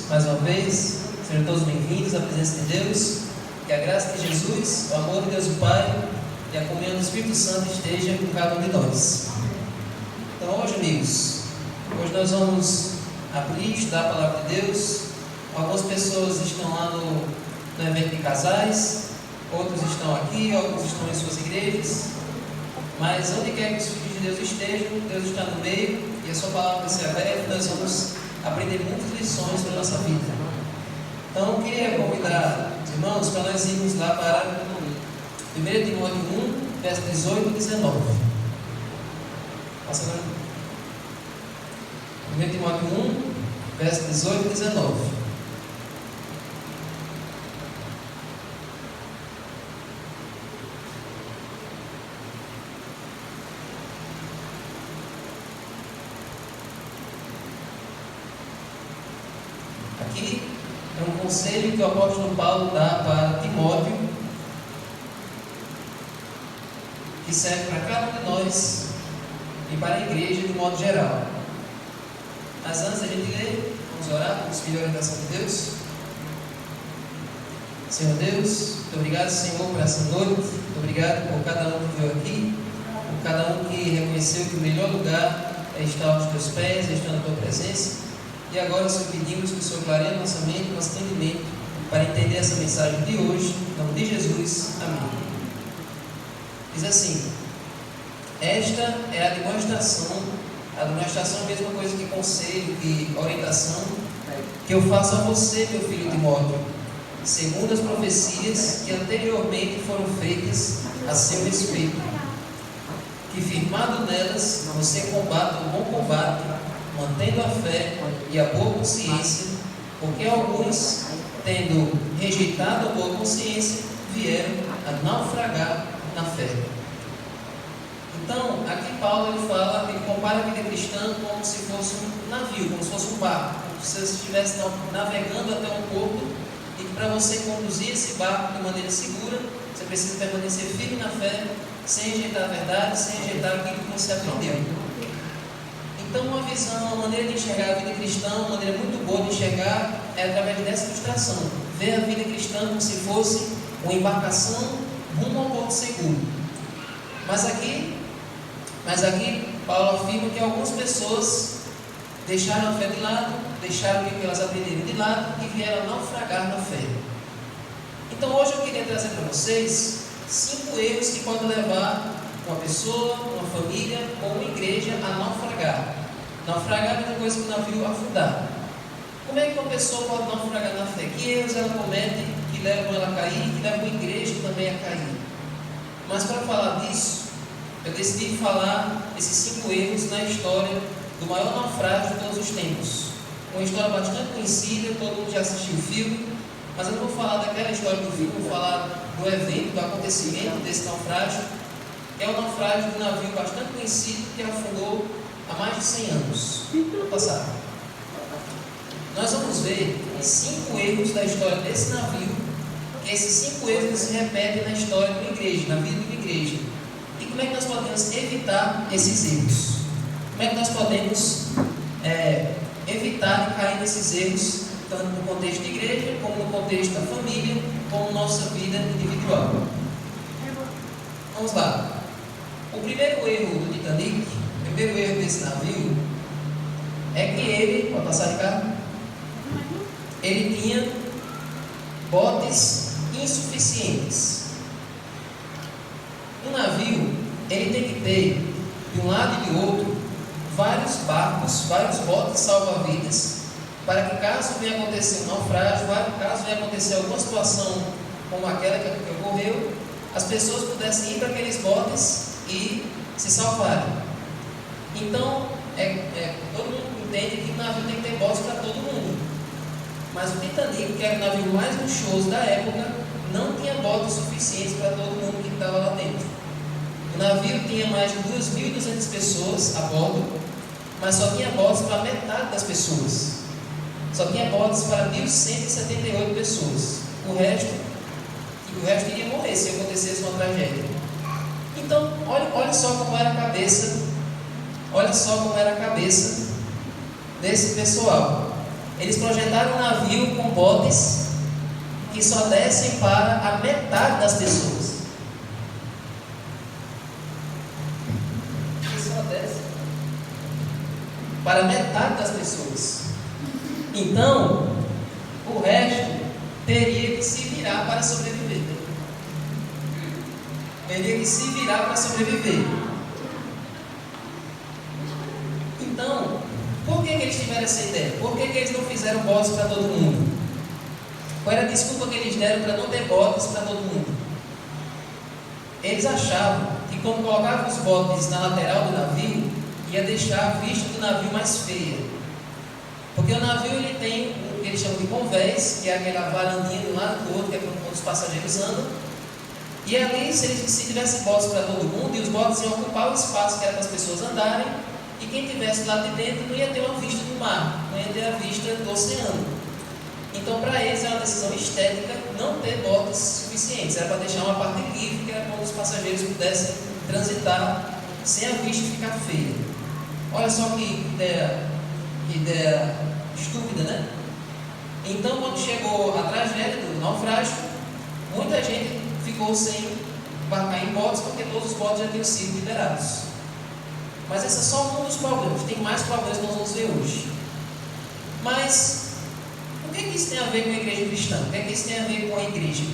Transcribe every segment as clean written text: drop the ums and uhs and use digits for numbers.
mais uma vez. Sejam todos bem-vindos à presença de Deus. Que a graça de Jesus, o amor de Deus o Pai e a comunhão do Espírito Santo esteja com cada um de nós. Então hoje, amigos, hoje nós vamos abrir e estudar a Palavra de Deus. Algumas pessoas estão lá no evento de casais, outros estão aqui, outros estão em suas igrejas. Mas onde quer que os filhos de Deus estejam, Deus está no meio e a sua palavra vai ser aberta. Nós vamos aprender muitas lições para a nossa vida. Então eu queria convidar os irmãos para nós irmos lá para 1 Timóteo 1, verso 18 e 19. Passa lá. 1 Timóteo 1, verso 18 e 19. Aqui é um conselho que o apóstolo Paulo dá para Timóteo, que serve para cada um de nós e para a igreja de modo geral. Mas antes da gente ler, vamos orar, vamos pedir a orientação de Deus. Senhor Deus, muito obrigado, Senhor, por essa noite. Muito obrigado por cada um que veio aqui, por cada um que reconheceu que o melhor lugar é estar aos teus pés, é estar na tua presença. E agora, Senhor, pedimos que o Senhor clareie nossa mente, nosso entendimento, para entender essa mensagem de hoje, em nome de Jesus. Amém. Diz assim: esta é a demonstração é a mesma coisa que conselho, que orientação, que eu faço a você, meu filho Timóteo, segundo as profecias que anteriormente foram feitas a seu respeito, que firmado nelas, você combata o bom combate, mantendo a fé e a boa consciência, porque alguns, tendo rejeitado a boa consciência, vieram a naufragar na fé. Então, aqui Paulo ele compara a vida cristã como se fosse um navio, como se fosse um barco, como se você estivesse navegando até um porto, e que para você conduzir esse barco de maneira segura, você precisa permanecer firme na fé, sem rejeitar a verdade, sem rejeitar aquilo que você aprendeu. Então, uma visão, uma maneira de enxergar a vida cristã, uma maneira muito boa de enxergar, é através dessa ilustração. Ver a vida cristã como se fosse uma embarcação rumo ao porto seguro. Mas aqui Paulo afirma que algumas pessoas deixaram a fé de lado, deixaram o que elas aprenderam de lado e vieram a naufragar na fé. Então, hoje eu queria trazer para vocês 5 erros que podem levar uma pessoa, uma família ou uma igreja a naufragar. Naufragar é a mesma coisa que o navio afundar. Como é que uma pessoa pode naufragar na fé? Que erros ela comete que levam ela a cair, que levam a igreja também a cair? Mas para falar disso, eu decidi falar esses 5 erros na história do maior naufrágio de todos os tempos. Uma história bastante conhecida, todo mundo já assistiu o filme, mas eu não vou falar daquela história do filme, vou falar do evento, do acontecimento desse naufrágio. É um naufrágio de um navio bastante conhecido que afundou há mais de 100 anos no passado. Nós vamos ver 5 erros da história desse navio, que esses 5 erros se repetem na história de uma igreja, na vida de uma igreja. E como é que nós podemos evitar esses erros? Como é que nós podemos evitar de cair nesses erros, tanto no contexto de igreja, como no contexto da família, como na nossa vida individual? Vamos lá. O primeiro erro do Titanic, o primeiro erro desse navio, é que ele, pode passar de carro, ele tinha botes insuficientes. Um navio, ele tem que ter, de um lado e de outro, vários barcos, vários botes salva-vidas, para que caso venha acontecer um naufrágio, caso venha acontecer alguma situação como aquela que ocorreu, as pessoas pudessem ir para aqueles botes e se salvarem. Então, todo mundo entende que o navio tem que ter botes para todo mundo. Mas o Titanic, que era o navio mais luxuoso da época, não tinha botes suficientes para todo mundo que estava lá dentro. O navio tinha mais de 2.200 pessoas a bordo, mas só tinha botes para metade das pessoas. Só tinha botes para 1.178 pessoas. O resto iria morrer se acontecesse uma tragédia. Então, olha só como era a cabeça desse pessoal. Eles projetaram um navio com botes que só descem para a metade das pessoas. Que só descem para a metade das pessoas. Então, o resto teria que se virar para sobreviver. Teria que se virar para sobreviver. Então, por que eles tiveram essa ideia? Por que eles não fizeram botes para todo mundo? Qual era a desculpa que eles deram para não ter botes para todo mundo? Eles achavam que quando colocavam os botes na lateral do navio, ia deixar a vista do navio mais feia. Porque o navio ele tem o que eles chamam de convés, que é aquela varandinha de um lado do outro, que é quando os passageiros andam. E ali, se tivesse botes para todo mundo, e os botes iam ocupar o espaço que era para as pessoas andarem, e quem estivesse lá de dentro não ia ter uma vista do mar, não ia ter a vista do oceano. Então, para eles, era uma decisão estética não ter botes suficientes. Era para deixar uma parte livre, que era para os passageiros pudessem transitar sem a vista ficar feia. Olha só que ideia estúpida, né? Então, quando chegou a tragédia do naufrágio, muita gente ficou sem embarcar em botes, porque todos os botes já tinham sido liberados. Mas esse é só um dos problemas. Tem mais problemas que nós vamos ver hoje. Mas o que isso tem a ver com a igreja cristã? O que isso tem a ver com a igreja?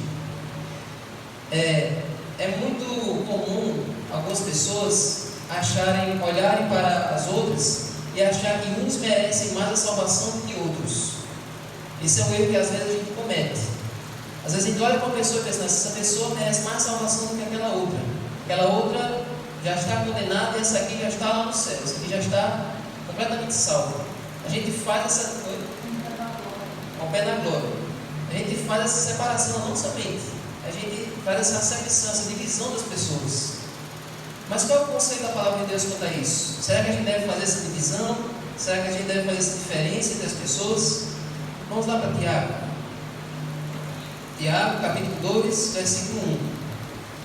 É muito comum algumas pessoas olharem para as outras e achar que uns merecem mais a salvação do que outros. Esse é um erro que às vezes a gente comete. Às vezes a gente olha para uma pessoa e pensa, essa pessoa merece mais salvação do que aquela outra. Aquela outra já está condenada e essa aqui já está lá no céu. Essa aqui já está completamente salva. A gente faz essa coisa ao pé da glória. A gente faz essa separação não somente. A gente faz essa acepção, essa divisão das pessoas. Mas qual é o conceito da palavra de Deus quanto a isso? Será que a gente deve fazer essa divisão? Será que a gente deve fazer essa diferença entre as pessoas? Vamos lá para Tiago. Tiago, capítulo 2, versículo 1.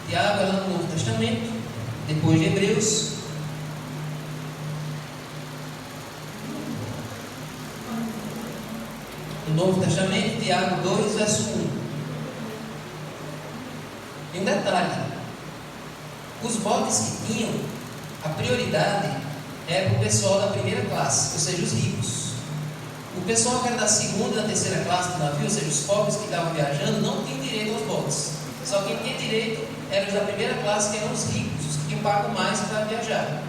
Tiago é lá no Novo Testamento, depois de Hebreus. No Novo Testamento, Tiago 2, verso 1. E um detalhe: os botes que tinham, a prioridade era para o pessoal da primeira classe, ou seja, os ricos. O pessoal que era da segunda e da terceira classe do navio, ou seja, os pobres que estavam viajando, não tinham direito aos botes. Só quem tinha direito eram os da primeira classe, que eram os ricos, os que tinham pago mais para viajar.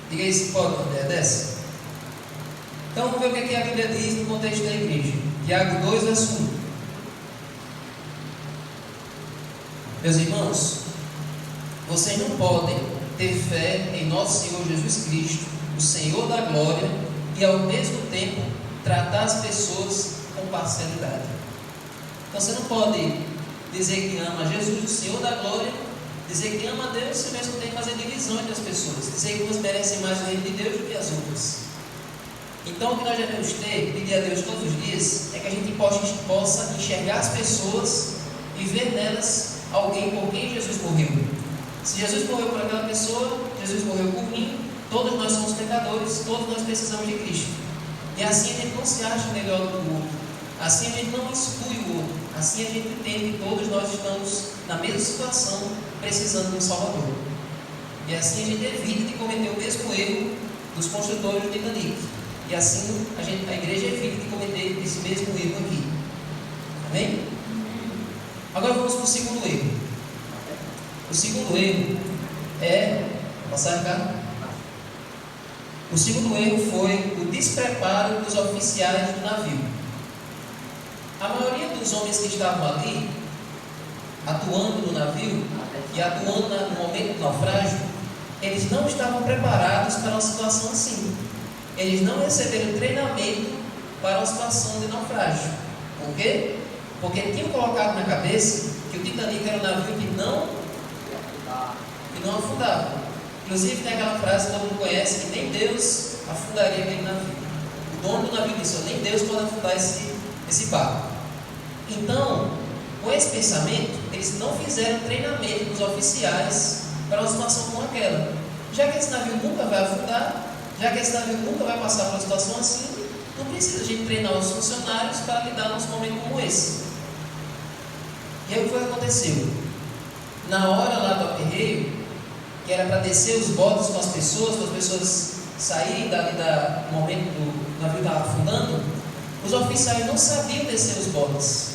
Diga aí se pode uma ideia dessa. Então vamos ver o que a Bíblia diz no contexto da igreja. Tiago 2, verso 1. Meus irmãos, vocês não podem ter fé em nosso Senhor Jesus Cristo, o Senhor da glória, e ao mesmo tempo tratar as pessoas com parcialidade. Então você não pode dizer que ama Jesus, o Senhor da glória, dizer que ama a Deus e ao mesmo tempo fazer divisão entre as pessoas, dizer que umas merecem mais o reino de Deus do que as outras. Então o que nós devemos pedir a Deus todos os dias, é que a gente possa enxergar as pessoas e ver nelas alguém por quem Jesus morreu. Se Jesus morreu por aquela pessoa, Jesus morreu por mim. Todos nós somos pecadores, todos nós precisamos de Cristo. E assim a gente não se acha melhor do que o outro. Assim a gente não exclui o outro. Assim a gente entende que todos nós estamos na mesma situação, precisando de um Salvador. E assim a gente evita de cometer o mesmo erro dos construtores do Titanic. E assim a igreja evita de cometer esse mesmo erro aqui. Amém? Agora vamos para o segundo erro. O segundo erro é... Passar cá? O segundo erro foi o despreparo dos oficiais do navio. A maioria dos homens que estavam ali, atuando no navio e atuando no momento do naufrágio, eles não estavam preparados para uma situação assim. Eles não receberam treinamento para uma situação de naufrágio. Por quê? Porque tinham colocado na cabeça que o Titanic era um navio que não afundava. Inclusive tem aquela frase que todo mundo conhece, que nem Deus afundaria aquele navio. O dono do navio disse, nem Deus pode afundar esse barco. Então, com esse pensamento, eles não fizeram treinamento dos oficiais para uma situação como aquela. Já que esse navio nunca vai afundar, já que esse navio nunca vai passar por uma situação assim, Não precisa a gente treinar os funcionários para lidar num momento como esse. E aí o que foi que aconteceu? Na hora lá do aperreio, que era para descer os botes com as pessoas saírem do momento do navio estava afundando, os oficiais não sabiam descer os botes.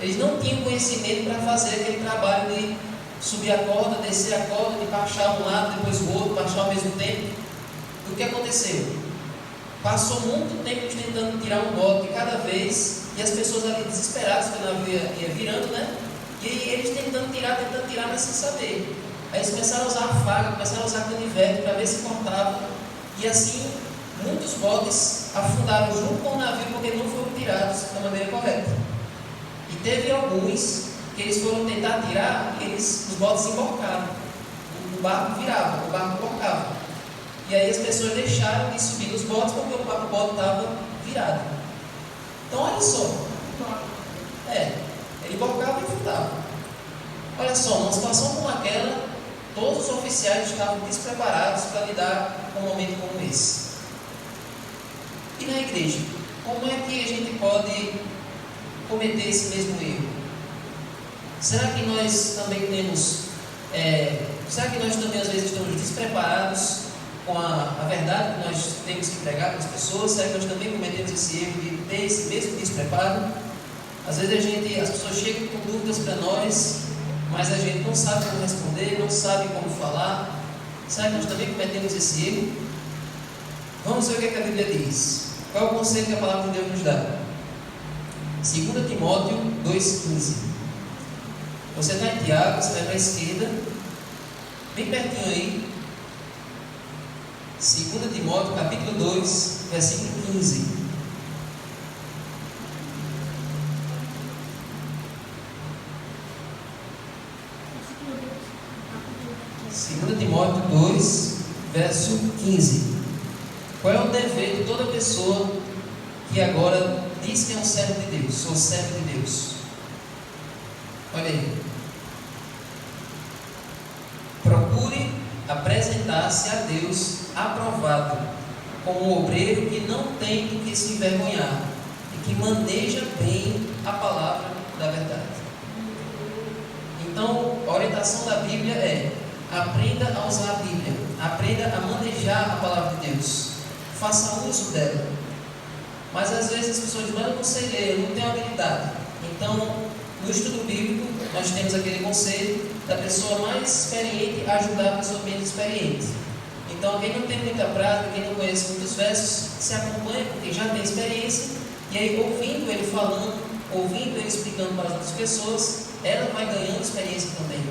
Eles não tinham conhecimento para fazer aquele trabalho de subir a corda, descer a corda, de baixar um lado, depois o outro, baixar ao mesmo tempo. O que aconteceu? Passou muito tempo tentando tirar um bote cada vez, e as pessoas ali desesperadas, porque o navio ia virando, né? E eles tentando tirar, mas sem saber. Aí eles começaram a usar a faca, começaram a usar canivete para ver se cortava. E assim, muitos botes afundaram junto com o navio porque não foram tirados da maneira correta. E teve alguns que eles foram tentar tirar, e os botes emborcaram. O barco virava, o barco emborcava. E aí as pessoas deixaram de subir nos botes porque o bote estava virado. Então olha só. Ele emborcava e afundava. Olha só, numa situação como aquela, todos os oficiais estavam despreparados para lidar com um momento como esse. E na igreja, como é que a gente pode cometer esse mesmo erro? Será que nós também será que nós também às vezes estamos despreparados com a verdade que nós temos que pregar para as pessoas? Será que nós também cometemos esse erro de ter esse mesmo despreparo? Às vezes as pessoas chegam com dúvidas para nós, mas a gente não sabe como responder, não sabe como falar. Será que nós também cometemos esse erro? Vamos ver o que a Bíblia diz. Qual é o conselho que a palavra de Deus nos dá? 2 Timóteo 2,15. Você está em Tiago, você vai para a esquerda, bem pertinho aí. 2 Timóteo capítulo 2, versículo 15. 2 Timóteo 2, verso 15. Qual é o dever de toda pessoa que agora diz que é um servo de Deus? Sou servo de Deus. Olha aí. Procure apresentar-se a Deus aprovado, como um obreiro que não tem do que se envergonhar e que maneja bem a palavra da verdade. Então, a orientação da Bíblia é: aprenda a usar a Bíblia, aprenda a manejar a palavra de Deus, faça uso dela. Mas às vezes as pessoas dizem: mas eu não sei ler, eu não tenho habilidade. Então, no estudo bíblico, nós temos aquele conceito da pessoa mais experiente ajudar a pessoa menos experiente. Então, quem não tem muita prática, quem não conhece muitos versos, se acompanha com quem já tem experiência, e aí ouvindo ele falando, ouvindo ele explicando para as outras pessoas, ela vai ganhando experiência também.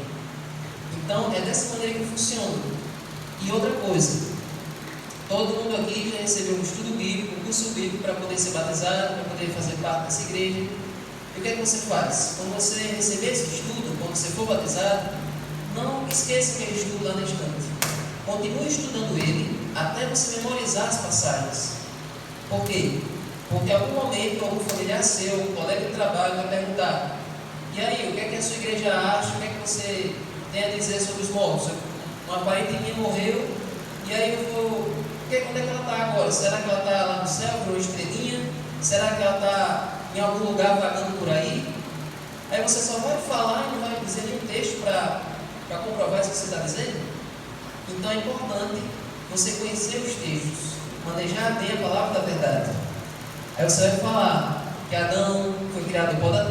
Então, é dessa maneira que funciona. E outra coisa, todo mundo aqui já recebeu um estudo bíblico, um curso bíblico para poder ser batizado, para poder fazer parte dessa igreja. E o que é que você faz? Quando você receber esse estudo, quando você for batizado, não esqueça aquele estudo lá na estante. Continue estudando ele até você memorizar as passagens. Por quê? Porque em algum momento algum familiar seu, um colega de trabalho vai perguntar: e aí, o que é que a sua igreja acha? O que é que você tem a dizer sobre os mortos? Uma parente minha morreu, e aí eu vou... onde é que ela está agora? Será que ela está lá no céu, virou estrelinha? Será que ela está em algum lugar vagando por aí? Aí você só vai falar e não vai dizer nenhum texto para comprovar isso que você está dizendo? Então é importante você conhecer os textos, manejar bem a palavra da verdade. Aí você vai falar que Adão foi criado do pó da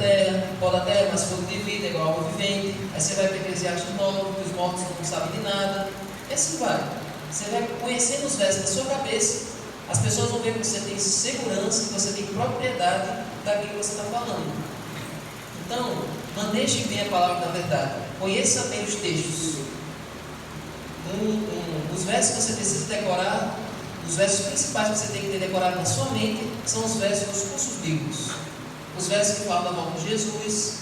terra, mas fogo de vida, igual a alma vivente. Aí você vai para Eclesiastes 9, que os mortos não sabem de nada. E assim vai. Você vai conhecendo os versos na sua cabeça, as pessoas vão ver que você tem segurança, que você tem propriedade daquilo que você está falando. Então, maneje bem a palavra da verdade, conheça bem os textos. Os versos que você precisa decorar, os versos principais que você tem que ter decorado na sua mente, são os versos dos cursos bíblicos. Os versos que falam da volta de Jesus.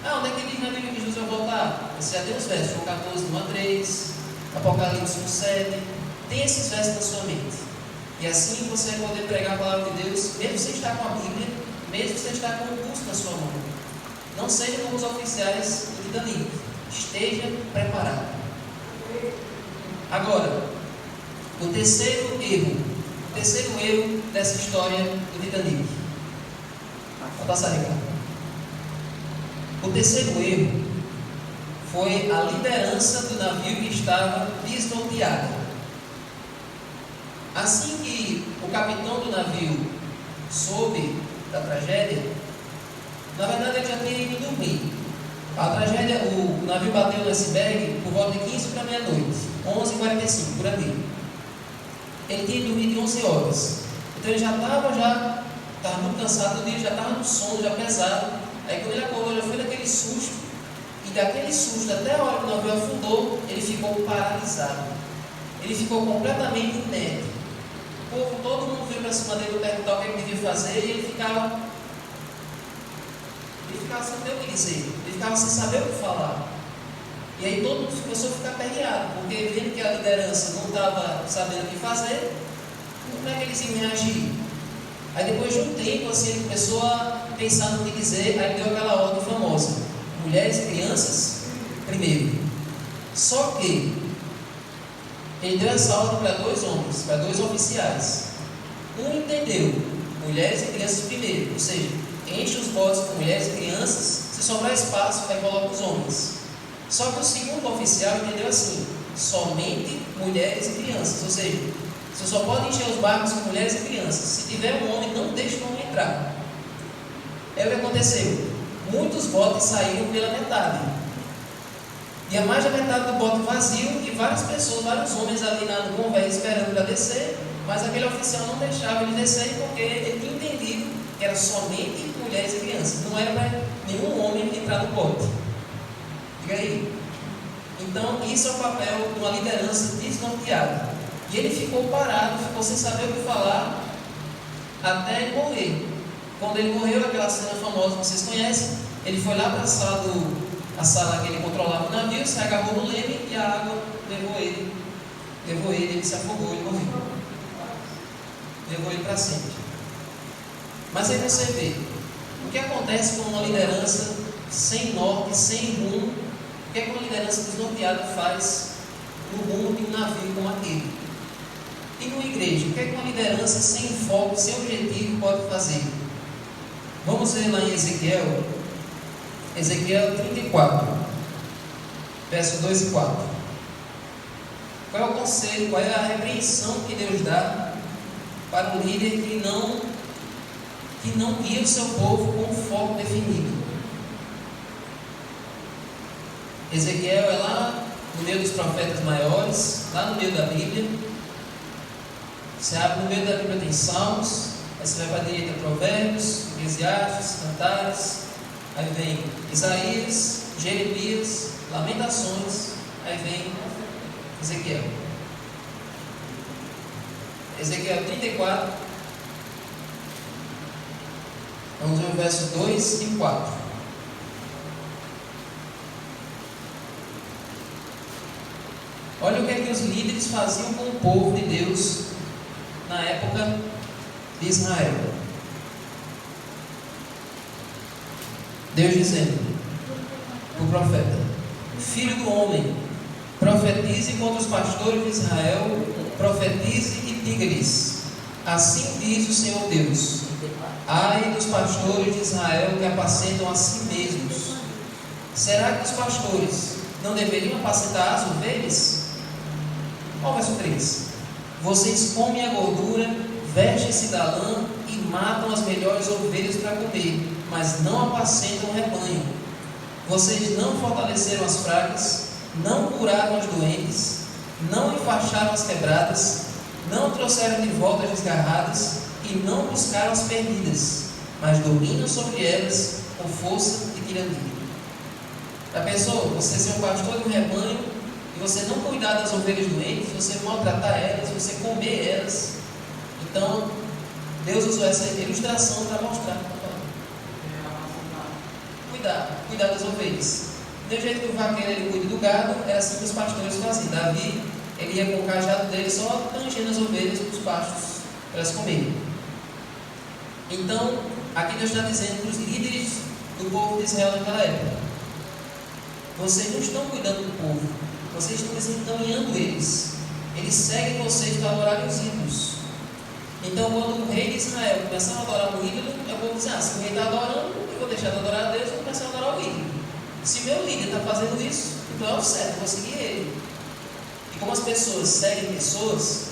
Onde é que diz na Bíblia que Jesus vai voltar? Você já tem os versos, João 14, 1 a 3, Apocalipse 1, 7. Tem esses versos na sua mente. E assim você vai poder pregar a palavra de Deus, mesmo sem estar com a Bíblia, mesmo sem estar com o curso na sua mão. Não seja como os oficiais do Titanic. Esteja preparado. Agora, o terceiro erro terceiro erro dessa história do Titanic. Vou passar, Ricardo. O terceiro erro foi a liderança do navio que estava desnorteada. Assim que o capitão do navio soube da tragédia, na verdade ele já tinha ido dormir. A tragédia, o navio bateu no iceberg por volta de 15 para meia-noite, 11h45, por ali. Ele tinha dormido de 11 horas. Então ele já estava muito cansado do dia, já estava no sono, já pesado. Aí quando ele acordou, já foi daquele susto. E daquele susto até a hora que o navio afundou, ele ficou paralisado. Ele ficou completamente inerte. O povo, todo mundo veio para cima dele perguntar o que ele devia fazer, e ele ficava sem ter o que dizer, ele ficava sem saber o que falar. E aí todo mundo começou a ficar aperreado, porque vendo que a liderança não estava sabendo o que fazer, como é que eles iam reagir? Aí depois de um tempo, assim, ele começou a pensar no que dizer, aí deu aquela ordem famosa: mulheres e crianças primeiro. Só que ele deu essa ordem para dois homens, para dois oficiais. Um entendeu, mulheres e crianças primeiro, ou seja, enche os botes com mulheres e crianças, se sobrar espaço, aí coloca os homens. Só que o segundo oficial entendeu assim: somente mulheres e crianças, ou seja, você só pode encher os barcos com mulheres e crianças. Se tiver um homem, não deixe o homem entrar. É o que aconteceu. Muitos botes saíram pela metade. E a mais da metade do bote vazio, e várias pessoas, vários homens ali no convés esperando para descer, mas aquele oficial não deixava ele descer porque ele tinha entendido que era somente mulheres e crianças. Não era para nenhum homem entrar no bote. Diga aí. Então, isso é o papel de uma liderança desnorteada. E ele ficou parado, ficou sem saber o que falar, até ele morrer. Quando ele morreu, aquela cena famosa que vocês conhecem, ele foi lá para a sala que ele controlava o navio, se agarrou no leme e a água levou ele, ele se afogou, ele morreu. Levou ele para sempre. Mas aí você vê, o que acontece com uma liderança sem norte, sem rumo, o que uma liderança desnorteada faz no rumo de um navio como aquele? E numa igreja, o que uma liderança sem foco, sem objetivo pode fazer? Vamos ver lá em Ezequiel 34, verso 2 e 4. Qual é o conselho, qual é a repreensão que Deus dá para um líder que não guia o seu povo com um foco definido? Ezequiel é lá no meio dos profetas maiores, lá no meio da Bíblia. Você abre no meio da Bíblia, tem Salmos, aí você vai para a direita, Provérbios, Eclesiastes, Cantares, aí vem Isaías, Jeremias, Lamentações, aí vem Ezequiel. Ezequiel 34, vamos ver o verso 2 e 4. Olha o que é que os líderes faziam com o povo de Deus na época de Israel. Deus dizendo para o profeta: filho do homem, profetize contra os pastores de Israel, profetize e diga-lhes: assim diz o Senhor Deus, ai dos pastores de Israel que apacentam a si mesmos. Será que os pastores não deveriam apacentar as ovelhas? Olha o verso 3. Vocês comem a gordura, vestem-se da lã e matam as melhores ovelhas para comer, mas não apacentam o rebanho. Vocês não fortaleceram as fracas, não curaram as doentes, não enfaixaram as quebradas, não trouxeram de volta as desgarradas e não buscaram as perdidas, mas dominam sobre elas com força e tirania. Já pensou? Você ser um pastor de um rebanho e você não cuidar das ovelhas doentes, você maltratar elas, você comer elas. Então, Deus usou essa ilustração para mostrar. Cuidar das ovelhas. Do jeito que o vaqueiro ele cuida do gado, é assim que os pastores faziam. Davi, ele ia com o cajado dele só tangendo as ovelhas para os pastos, para elas comerem. Então, aqui Deus está dizendo para os líderes do povo de Israel naquela época: vocês não estão cuidando do povo, vocês estão desencaminhando eles. Eles seguem vocês para adorarem os ídolos. Então, quando o rei de Israel começava a adorar um ídolo, o povo dizia: se o rei está adorando, eu vou deixar de adorar a Deus e vou começar a adorar o ídolo. Se meu líder está fazendo isso, então é o certo, eu vou seguir ele. E como as pessoas seguem pessoas,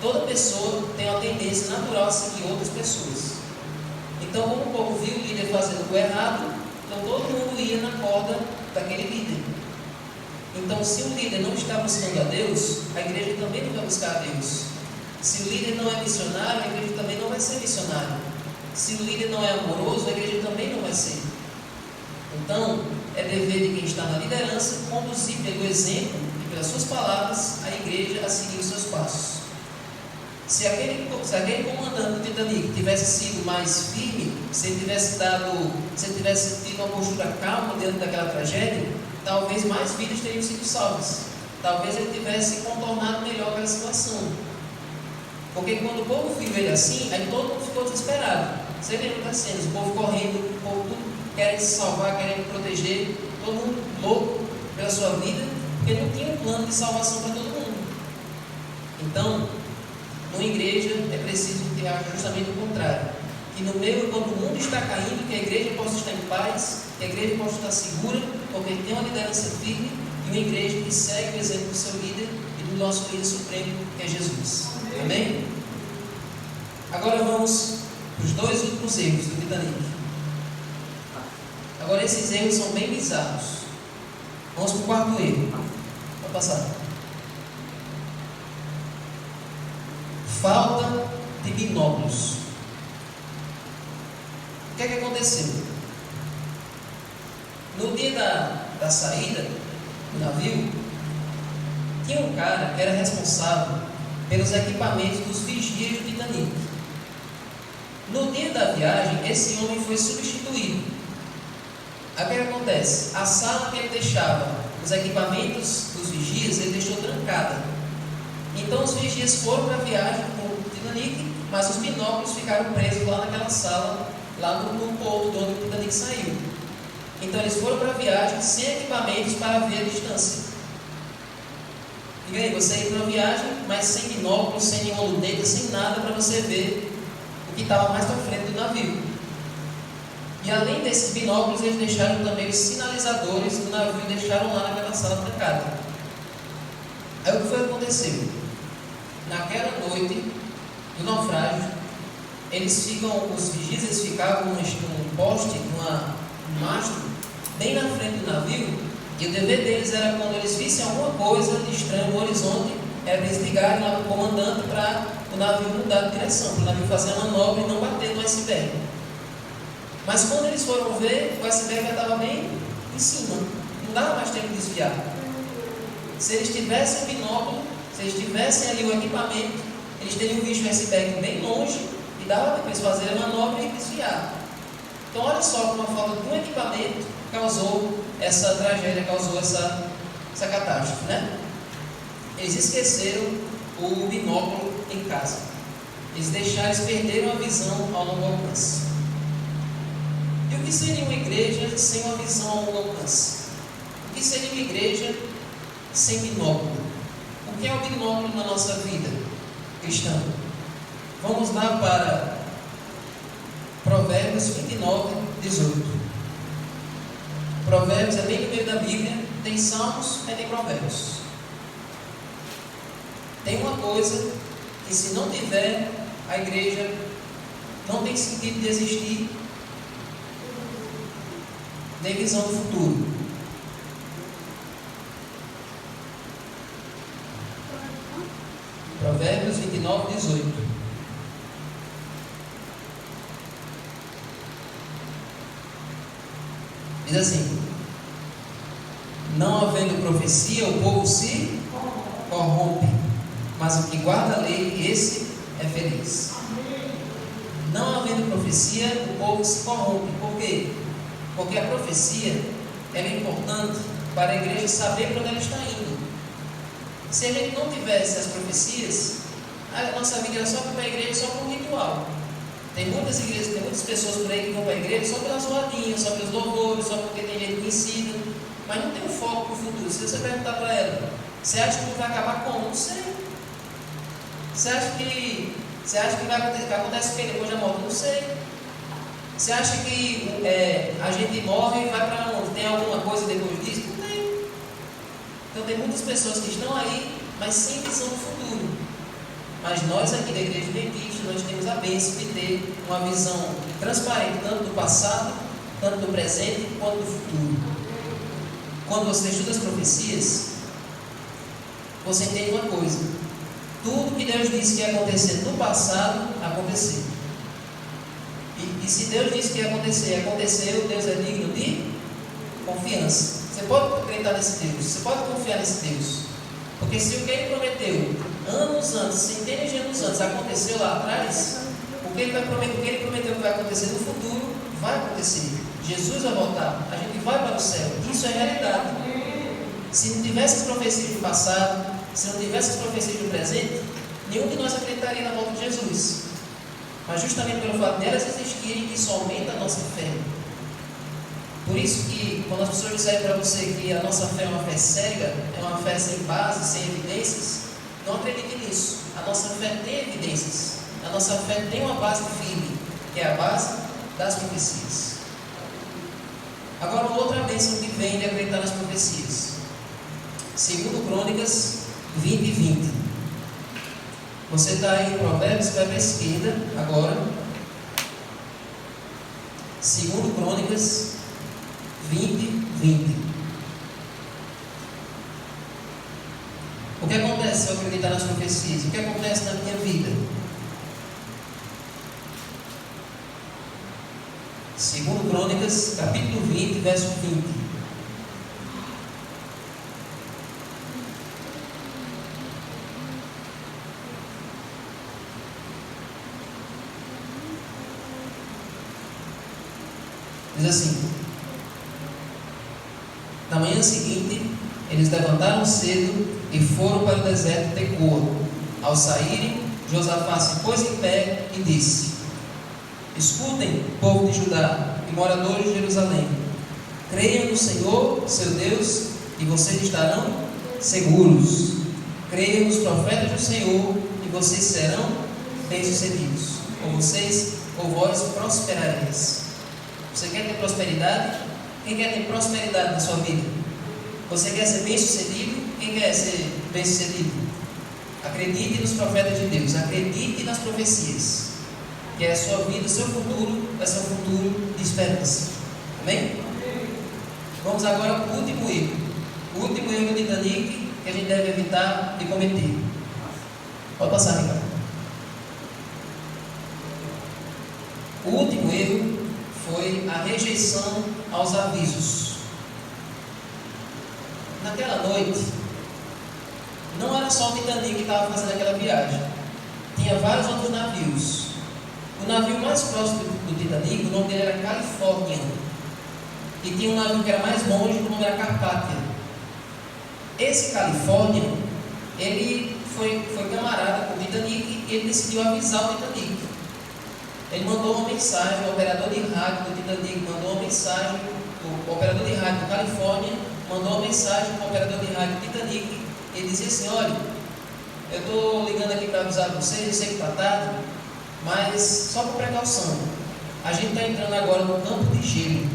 toda pessoa tem uma tendência natural a seguir outras pessoas. Então, como o povo viu o líder fazendo o errado, então todo mundo ia na corda daquele líder. Então, se o líder não está buscando a Deus, a igreja também não vai buscar a Deus. Se o líder não é missionário, a igreja também não vai ser missionário. Se o líder não é amoroso, a igreja também não vai ser. Então, é dever de quem está na liderança conduzir pelo exemplo e pelas suas palavras a igreja a seguir os seus passos. Se aquele comandante do Titanic tivesse sido mais firme, se ele tivesse tido uma postura calma diante daquela tragédia, talvez mais vidas teriam sido salvas. Talvez ele tivesse contornado melhor aquela situação. Porque quando o povo viu ele assim, aí todo mundo ficou desesperado. Você lembra das cenas, o povo correndo, o povo tudo querendo se salvar, querendo proteger, todo mundo louco pela sua vida, porque não tinha um plano de salvação para todo mundo. Então, numa igreja é preciso ter justamente o contrário. Que no meio, quando o mundo está caindo, que a igreja possa estar em paz, que a igreja possa estar segura, porque tem uma liderança firme e uma igreja que segue o exemplo do seu líder e do nosso líder supremo, que é Jesus. Amém? Agora vamos para os 2 últimos erros do Titanic. Agora esses erros são bem bizarros. Vamos para o 4º erro. Pode passar. Falta de binóculos. O que é que aconteceu? No dia da saída do navio, tinha um cara que era responsável pelos equipamentos dos vigias do Titanic. No dia da viagem, esse homem foi substituído. Aí o que acontece? A sala que ele deixava os equipamentos dos vigias, ele deixou trancada. Então os vigias foram para a viagem com o Titanic, mas os binóculos ficaram presos lá naquela sala, lá no porto de onde o Titanic saiu. Então eles foram para a viagem sem equipamentos para ver a distância. E aí, você ir para uma viagem, mas sem binóculos, sem nenhuma luneta, sem nada para você ver o que estava mais para frente do navio. E além desses binóculos, eles deixaram também os sinalizadores do navio e deixaram lá naquela sala trancada. Aí o que foi que aconteceu? Naquela noite do naufrágio, os vigias eles ficavam num poste, num mastro, bem na frente do navio, e o dever deles era, quando eles vissem alguma coisa de estranho no horizonte, era eles ligarem lá para o comandante para o navio mudar de direção, para o navio fazer a manobra e não bater no iceberg. Mas quando eles foram ver, o iceberg já estava bem em cima, não dava mais tempo de desviar. Se eles tivessem o binóculo, se eles tivessem ali o equipamento, eles teriam visto o iceberg bem longe e dava para eles fazerem a manobra e desviar. Então olha só como a falta de um equipamento causou essa tragédia, causou essa catástrofe, né? Eles esqueceram o binóculo em casa. Eles perderam a visão ao longo alcance. E o que seria uma igreja sem uma visão ao longo alcance? O que seria uma igreja sem binóculo? O que é o binóculo na nossa vida cristã? Vamos lá para Provérbios 29, 18. Provérbios é bem no meio da Bíblia, tem Salmos e tem Provérbios. Tem uma coisa que, se não tiver, a igreja não tem sentido de existir, nem visão do futuro. Provérbios 29, 18. Diz assim: não havendo profecia, o povo se corrompe, mas o que guarda a lei, esse é feliz. Não havendo profecia, o povo se corrompe. Por quê? Porque a profecia é importante para a igreja saber para onde ela está indo. Se a gente não tivesse as profecias, a nossa vida era só para a igreja, só por um ritual. Tem muitas igrejas, tem muitas pessoas por aí que vão para a igreja só pelas zoadinhas, só pelos louvores, só porque tem gente que ensina, mas não tem um foco para o futuro. Se você perguntar para ela, você acha que vai acabar como? Não sei. Você acha que Você acha que acontece o que depois da morte? Não sei. Você acha que a gente morre e vai para onde? Tem alguma coisa depois disso? Não tem. Então tem muitas pessoas que estão aí, mas sem visão do futuro. Mas nós aqui da Igreja Adventista, nós temos a bênção de ter uma visão transparente, tanto do passado, tanto do presente, quanto do futuro. Quando você estuda as profecias, você entende uma coisa: tudo que Deus disse que ia acontecer no passado, aconteceu. E se Deus disse que ia acontecer, aconteceu, Deus é digno de confiança. Você pode acreditar nesse Deus, você pode confiar nesse Deus. Porque se o que Ele prometeu anos antes, centenas de anos antes, aconteceu lá atrás, o que Ele prometeu que vai acontecer no futuro, vai acontecer. Jesus vai voltar, a gente vai para o céu. Isso é realidade. Se não tivesse as profecias do passado, se não tivesse as profecias do presente, nenhum de nós acreditaria na volta de Jesus. Mas justamente pelo fato delas existirem, isso aumenta a nossa fé. Por isso que quando as pessoas disserem para você que a nossa fé é uma fé cega, é uma fé sem base, sem evidências, não acredite nisso. A nossa fé tem evidências. A nossa fé tem uma base firme, que é a base das profecias. Agora, uma outra bênção que vem de acreditar nas profecias. 2 Crônicas 20:20. Você está aí em Provérbios, vai para a esquerda agora. 2 Crônicas 20:20. O que acontece se eu acreditar nas profecias? O que acontece na minha vida? 2 Crônicas, capítulo 20, verso 20. Diz assim: na manhã seguinte, eles levantaram cedo e foram para o deserto de Tecoa. Ao saírem, Josafá se pôs em pé e disse: escutem, povo de Judá e moradores de Jerusalém, creiam no Senhor, seu Deus, e vocês estarão seguros. Creiam nos profetas do Senhor, e vocês serão bem-sucedidos. Ou vós prosperareis. Você quer ter prosperidade? Quem quer ter prosperidade na sua vida? Você quer ser bem-sucedido? Quem quer ser bem-sucedido? Acredite nos profetas de Deus, acredite nas profecias, que é a sua vida, o seu futuro vai ser um futuro de esperança. Amém? Vamos agora para o último erro. O último erro de Titanic que a gente deve evitar de cometer. Pode passar, Ricardo. O último erro foi a rejeição aos avisos. Naquela noite, não era só o Titanic que estava fazendo aquela viagem. Tinha vários outros navios. O navio mais próximo do Titanic, o nome dele era Califórnia. E tinha um navio que era mais longe, o nome era Carpátia. Esse Califórnia, ele foi camarada com o Titanic e ele decidiu avisar o Titanic. Ele mandou uma mensagem, o operador de rádio do Titanic mandou uma mensagem, o operador de rádio do Califórnia mandou uma mensagem para o operador de rádio do Titanic. Ele dizia assim: olha, eu estou ligando aqui para avisar vocês, eu sei que está tarde, mas só por precaução, a gente está entrando agora no campo de gelo,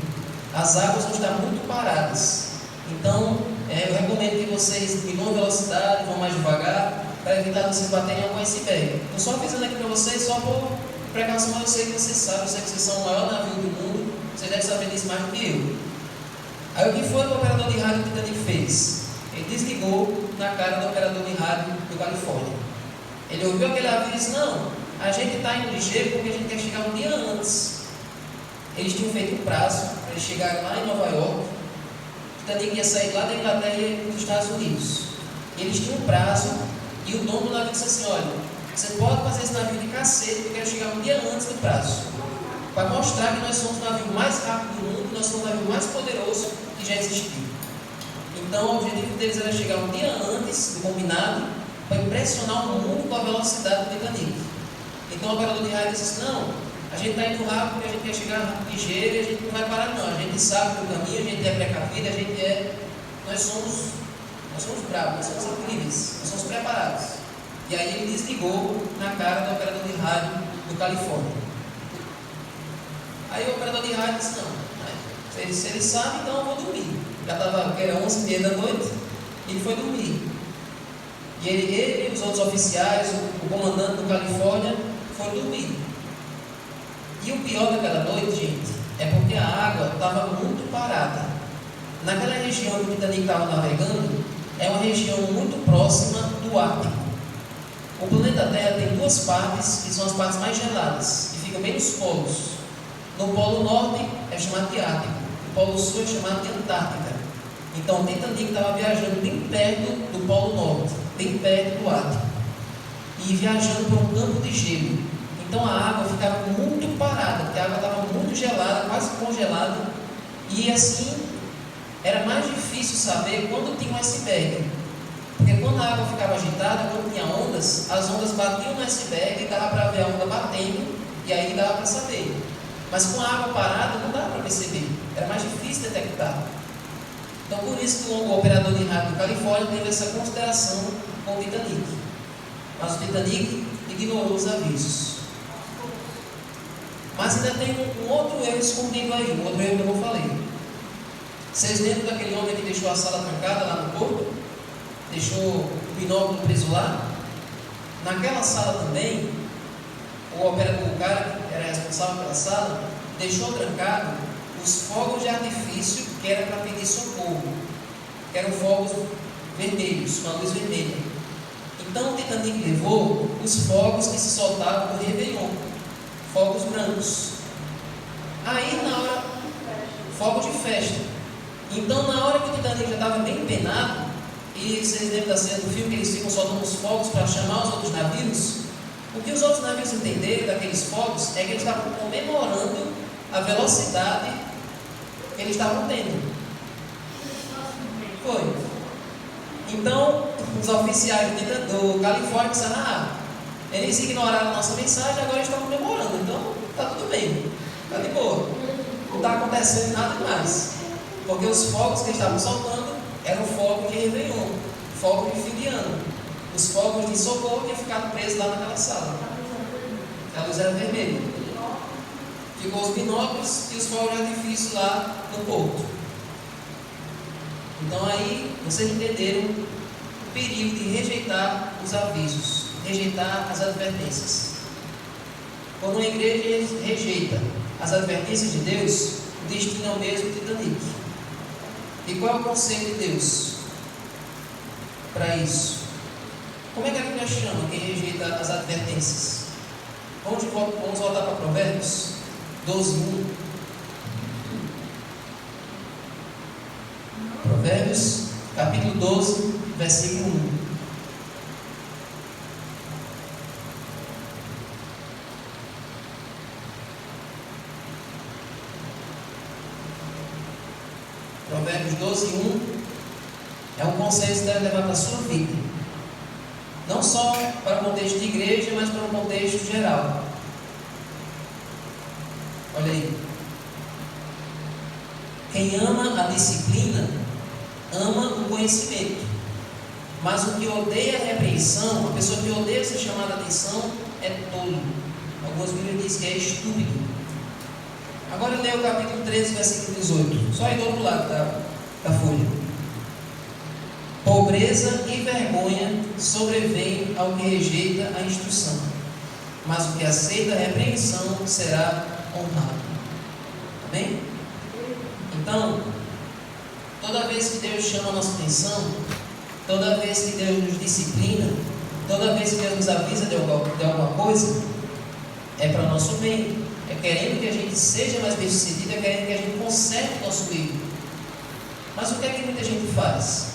as águas vão estar muito paradas, então eu recomendo que vocês diminuam a velocidade, vão mais devagar, para evitar vocês baterem algum iceberg. Estou só avisando aqui para vocês, só por precaução, mas eu sei que vocês sabem, eu sei que vocês são o maior navio do mundo, vocês devem saber disso mais do que eu. Aí o que foi que o operador de rádio do Titanic fez? Ele desligou na cara do operador de rádio do Califórnia. Ele ouviu aquele aviso e disse: não, a gente está indo ligeiro porque a gente quer chegar um dia antes. Eles tinham feito um prazo para eles chegarem lá em Nova York. O Titanic ia sair lá da Inglaterra e ia para os Estados Unidos. Eles tinham um prazo e o dono do navio disse assim: olha, você pode fazer esse navio de cacete porque eu quero chegar um dia antes do prazo, para mostrar que nós somos o navio mais rápido do mundo, nós somos o navio mais poderoso que já existiu. Então o objetivo deles era chegar um dia antes do combinado, para impressionar o mundo com a velocidade do Titanic. Então o operador de rádio disse: não, a gente está indo rápido porque a gente quer chegar ligeiro e a gente não vai parar não, a gente sabe do caminho, a gente é precavido, nós somos bravos, nós somos incríveis, nós somos preparados. E aí ele desligou na cara do operador de rádio do Califórnia. Aí o operador de rádio disse: não, se ele sabe, então eu vou dormir. Já estava, era 11h30 da noite, ele foi dormir. E ele e os outros oficiais, o comandante do Califórnia, foram dormir. E o pior daquela noite, gente, é porque a água estava muito parada. Naquela região que o Titanic estava navegando, é uma região muito próxima do Ártico. O planeta Terra tem duas partes, que são as partes mais geladas, que ficam bem nos polos. No Polo Norte é chamado de Ártico, o Polo Sul é chamado de Antártica. Então o Titanic estava viajando bem perto do Polo Norte, bem perto do Ártico, e viajando por um campo de gelo. Então a água ficava muito parada, porque a água estava muito gelada, quase congelada, e assim era mais difícil saber quando tinha um iceberg, porque quando a água ficava agitada, quando tinha ondas, as ondas batiam no iceberg e dava para ver a onda batendo, e aí dava para saber. Mas com a água parada não dava para perceber, era mais difícil detectar. Então por isso que o operador de rádio do Califórnia teve essa consideração com o Titanic. Mas o Titanic ignorou os avisos. Mas ainda tem um outro erro escondido aí, um outro erro que eu não falei. Vocês lembram daquele homem que deixou a sala trancada lá no porto? Deixou o binóculo preso lá? Naquela sala também, o cara que era responsável pela sala, deixou trancado os fogos de artifício que era para pedir socorro, que eram fogos vermelhos, com a luz vermelha. Então o Titanic levou os fogos que se soltavam no Réveillon, fogos brancos. Aí na hora, fogo de festa. Então na hora que o Titanic já estava bem empenado, e vocês lembram da cena do filme que eles ficam soltando os fogos para chamar os outros navios, o que os outros navios entenderam daqueles fogos é que eles estavam comemorando a velocidade que eles estavam tendo. Foi. Então, os oficiais do Califórnia disseram: eles ignoraram a nossa mensagem, agora eles estão comemorando, então está tudo bem, está de boa, não está acontecendo nada demais, porque os fogos que eles estavam soltando eram fogos de Réveillon, fogos de fim de ano. Os fogos de socorro tinham ficado presos lá naquela sala, a luz era vermelha. Ficou os binóculos e os fogos de artifício lá no porto. Então aí vocês entenderam o perigo de rejeitar os avisos, rejeitar as advertências. Quando uma igreja rejeita as advertências de Deus, o destino é o mesmo Titanic. E qual é o conselho de Deus para isso? Como é que a Bíblia chama quem rejeita as advertências? Vamos voltar para Provérbios 12:1. Provérbios, capítulo 12, versículo 1. Provérbios 12:1 é um conselho que você deve levar para a sua vida. Não só para o contexto de igreja, mas para um contexto geral. Olha aí. Quem ama a disciplina, ama o conhecimento. Mas o que odeia a repreensão, a pessoa que odeia ser chamada a atenção, é tolo. Algumas Bíblias dizem que é estúpido. Agora leia o capítulo 13, versículo 18. Só aí do outro lado da folha. Pobreza e vergonha sobrevêm ao que rejeita a instrução, mas o que aceita a repreensão será honrado. Amém? Então, toda vez que Deus chama a nossa atenção, toda vez que Deus nos disciplina, toda vez que Deus nos avisa de alguma coisa, é para o nosso bem, é querendo que a gente seja mais bem sucedido, é querendo que a gente conserte o nosso erro. Mas o que é que muita gente faz?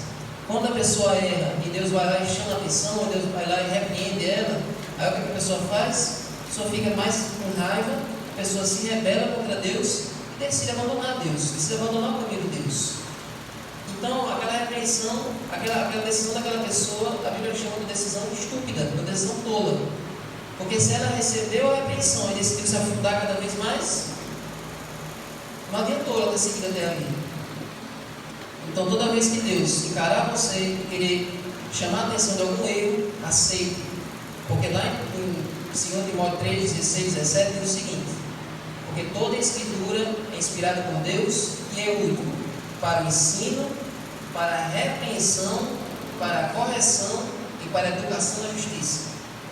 Quando a pessoa erra e Deus vai lá e chama a atenção, ou Deus vai lá e repreende ela, aí o que a pessoa faz? A pessoa fica mais com raiva, a pessoa se rebela contra Deus e decide abandonar Deus, decide abandonar o caminho de Deus. Então, aquela repreensão, aquela decisão daquela pessoa, a Bíblia chama de decisão estúpida, de decisão tola. Porque se ela recebeu a repreensão e decidiu se afundar cada vez mais, não adiantou ela ter seguido até ali. Então, toda vez que Deus encarar você e querer chamar a atenção de algum erro, aceite, Porque lá em 2 Timóteo 3, 16, 17 diz o seguinte: porque toda a Escritura é inspirada por Deus e é útil para o ensino, para a repreensão, para a correção e para a educação na justiça.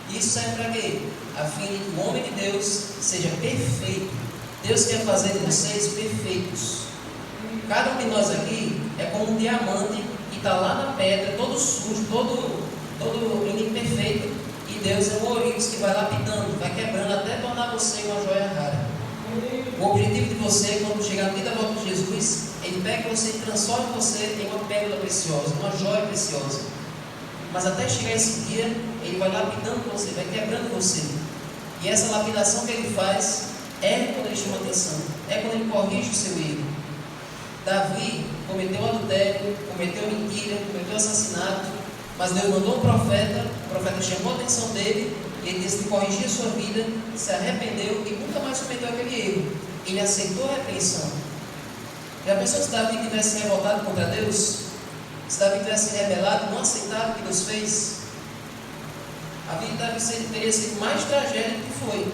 Isso serve para quê? A fim de que o homem de Deus seja perfeito. Deus quer fazer de vocês perfeitos. Cada um de nós aqui é como um diamante que está lá na pedra, todo sujo, todo imperfeito. E Deus é um ourives que vai lapidando, vai quebrando até tornar você uma joia rara. O objetivo de você, quando chegar no dia da volta de Jesus, Ele pega você e transforma você em uma pérola preciosa, uma joia preciosa. Mas até chegar esse dia, Ele vai lapidando você, vai quebrando você. E essa lapidação que Ele faz é quando Ele chama atenção, é quando Ele corrige o seu erro. Davi cometeu adultério, cometeu mentira, cometeu assassinato, mas Deus mandou um profeta, o profeta chamou a atenção dele, e ele disse que corrigia a sua vida, se arrependeu e nunca mais cometeu aquele erro. Ele aceitou a repreensão. Já pensou se Davi tivesse revoltado contra Deus? Se Davi tivesse rebelado, não aceitado o que Deus fez? A vida de Davi teria sido mais tragédia do que foi.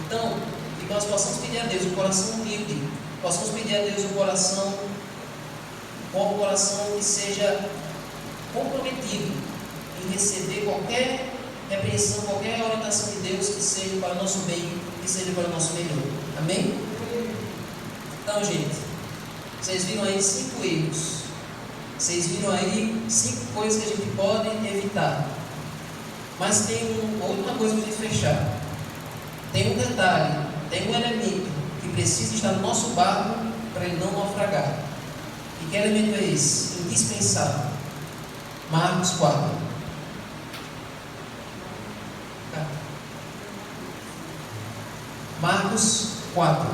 Então, que nós possamos pedir a Deus um coração humilde, possamos pedir a Deus um coração que seja comprometido em receber qualquer repreensão, qualquer orientação de Deus que seja para o nosso bem, que seja para o nosso melhor. Amém? Então, gente, vocês viram aí 5 erros. Vocês viram aí 5 coisas que a gente pode evitar. Mas tem outra coisa para a gente fechar. Tem um detalhe, tem um elemento que precisa estar no nosso barco para ele não naufragar. E que elemento é esse? Indispensável. Marcos 4. Marcos 4.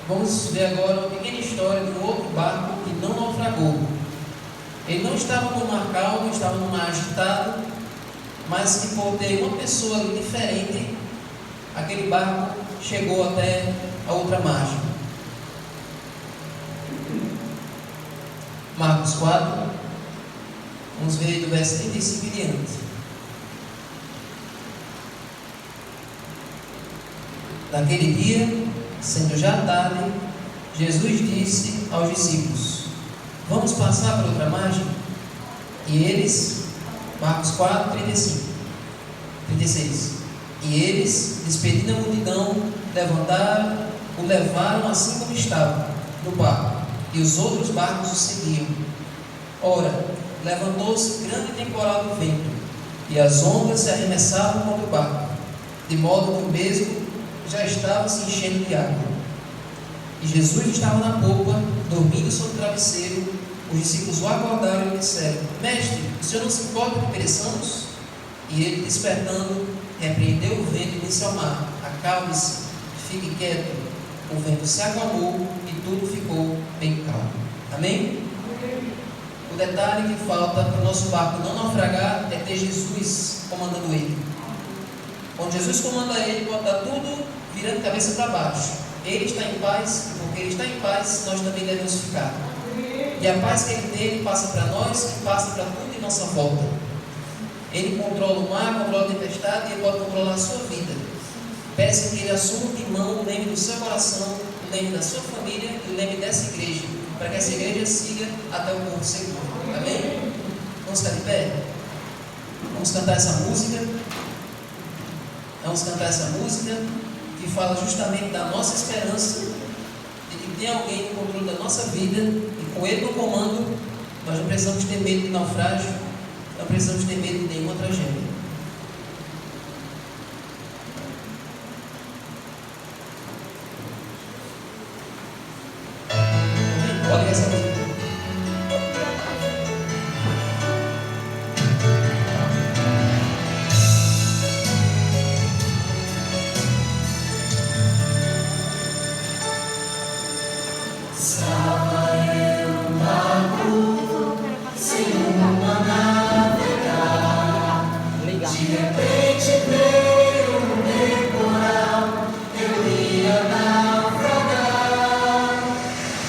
Vamos ver agora uma pequena história de um outro barco que não naufragou. Ele não estava no mar calmo, estava no mar agitado, mas que por ter uma pessoa diferente, aquele barco chegou até a outra margem. Marcos 4, vamos ver do verso 35 em diante. Naquele dia, sendo já tarde, Jesus disse aos discípulos: vamos passar para outra margem? E eles, Marcos 4, 35, 36. E eles, despedindo a multidão, o levaram assim como estava, no barco, e os outros barcos o seguiam. Ora, levantou-se grande temporal do vento, e as ondas se arremessavam contra o barco, de modo que o mesmo já estava se enchendo de água. E Jesus estava na popa, dormindo sobre o travesseiro. Os discípulos o acordaram e disseram: Mestre, o Senhor não se importa que pereçamos? E ele, despertando, repreendeu o vento e disse ao mar: acalme-se, fique quieto. O vento se acalmou e tudo ficou bem calmo. Amém? O detalhe que falta para o nosso barco não naufragar é ter Jesus comandando ele. Quando Jesus comanda ele, pode estar tudo virando cabeça para baixo. Ele está em paz, e porque ele está em paz, nós também devemos ficar. E a paz que ele tem, ele passa para nós e passa para tudo em nossa volta. Ele controla o mar, controla a tempestade e ele pode controlar a sua vida. Peça que ele assuma o timão, o leme do seu coração, o leme da sua família e o leme dessa igreja, para que essa igreja siga até o porto seguro. Amém? Vamos ficar de pé? Vamos cantar essa música. Vamos cantar essa música que fala justamente da nossa esperança de que tem alguém no controle da nossa vida e com ele no comando, nós não precisamos ter medo de naufrágio, não precisamos ter medo de nenhuma tragédia. Olha essa música.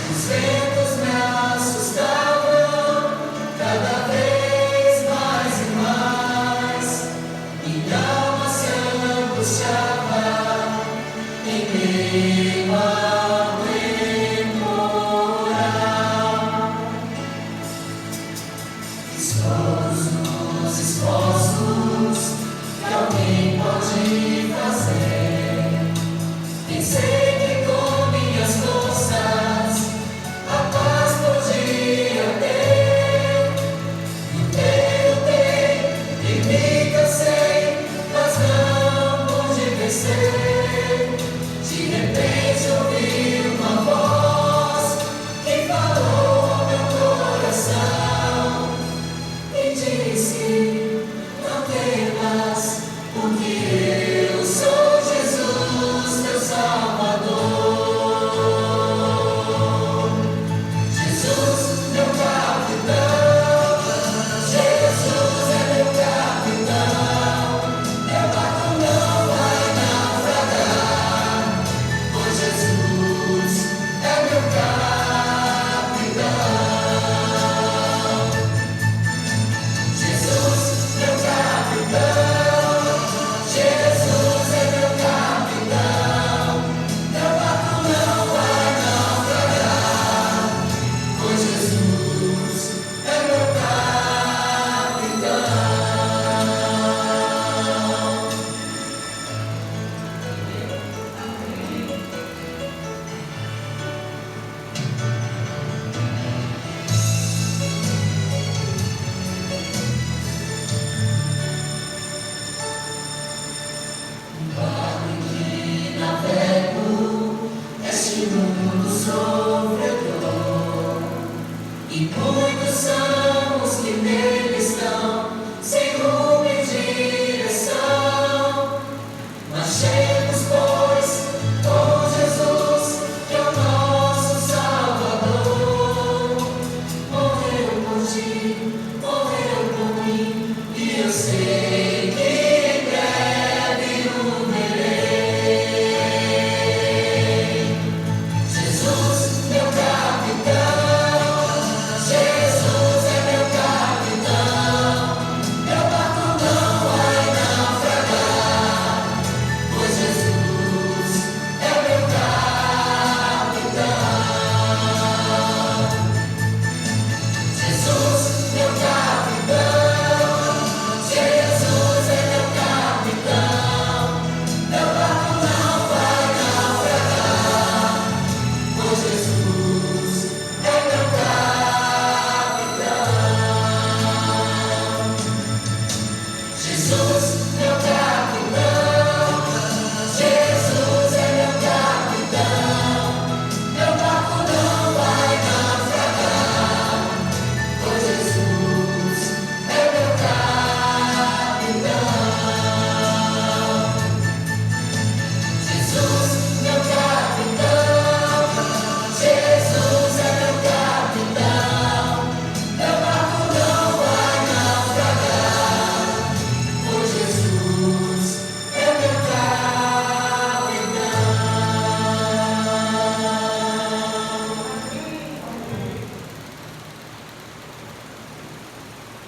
Os ventos me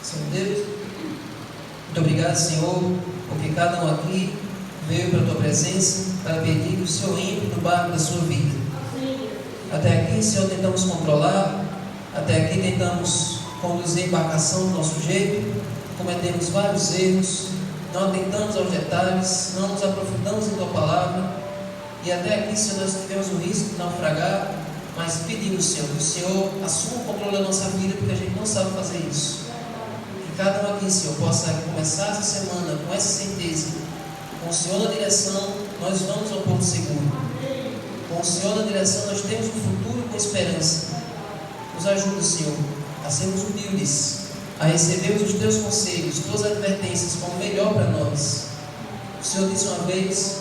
Senhor Deus, muito obrigado, Senhor, porque cada um aqui veio para a Tua presença para pedir que o Senhor entre no barco da sua vida. Até aqui, Senhor, tentamos controlar, até aqui tentamos conduzir a embarcação do nosso jeito, cometemos vários erros, não atentamos aos detalhes, não nos aprofundamos em Tua palavra, e até aqui, Senhor, nós tivemos o risco de naufragar, mas pedimos, Senhor, que o Senhor assuma o controle da nossa vida, porque a gente não sabe fazer isso. Que cada um aqui, Senhor, possa começar essa semana com essa certeza, com o Senhor na direção, nós vamos ao porto seguro. Com o Senhor na direção, nós temos um futuro com esperança. Nos ajuda, Senhor, a sermos humildes, a recebermos os Teus conselhos, Tuas advertências como melhor para nós. O Senhor disse uma vez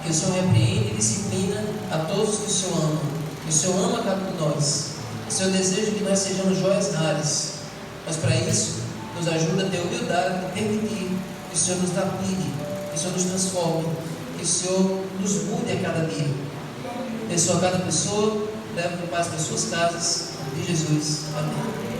que o Senhor repreende e disciplina a todos que o Senhor ama. Que o Senhor ama cada um de nós. O Senhor deseja que nós sejamos joias raras. Mas para isso, nos ajuda a ter humildade de permitir que o Senhor nos lapide, que o Senhor nos transforme, que o Senhor nos mude a cada dia. Abençoa cada pessoa, leva a paz para as suas casas. Em Jesus. Amém.